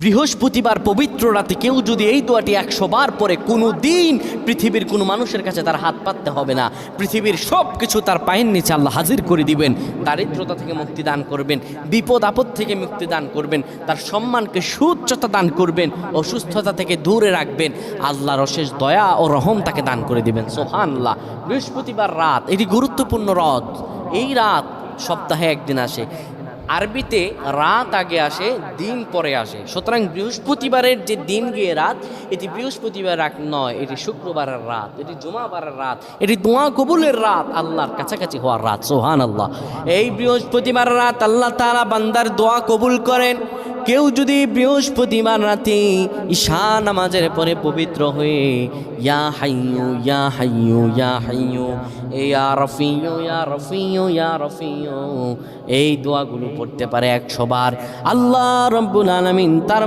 বৃহস্পতিবার পবিত্র রাতে কেউ যদি এই দোয়াটি 100 বার পরে কোনো দিন পৃথিবীর কোনো মানুষের কাছে তার হাত পাততে হবে না। পৃথিবীর সব কিছু তার পায়ের নিচে আল্লাহ হাজির করে দিবেন। দারিদ্রতা থেকে মুক্তি দান করবেন, বিপদ আপদ থেকে মুক্তি দান করবেন, তার সম্মানকে সুউচ্চতা দান করবেন, অসুস্থতা থেকে দূরে রাখবেন। আল্লাহর অশেষ দয়া ও রহম তাকে দান করে দিবেন। সুবহানাল্লাহ। বৃহস্পতিবার রাত এটি গুরুত্বপূর্ণ রাত। এই রাত সপ্তাহে একদিন আসে। আরবিতে রাত আগে আসে, দিন পরে আসে। সুতরাং বৃহস্পতিবারের যে দিন গিয়ে রাত, এটি বৃহস্পতিবার রাত নয়, এটি শুক্রবারের রাত, এটি জুমাবারের রাত, এটি দোয়া কবুলের রাত, আল্লাহর কাছাকাছি হওয়ার রাত। সুবহানাল্লাহ। এই বৃহস্পতিবার রাত আল্লাহ তাআলা বান্দার দোয়া কবুল করেন। কেউ যদি বৃহস্পতিবার রাতে ঈশা নামাজের পরে পবিত্র হয়ে ইয়া হাইয়ু ইয়া হাইয়ু ইয়া হাইয়ু ইয়া রফিয়ু ইয়া রফিয়ু ইয়া রফিয়ু এই দোয়াগুলো পড়তে পারে 100 বার, আল্লাহ রাব্বুল আলামিন তার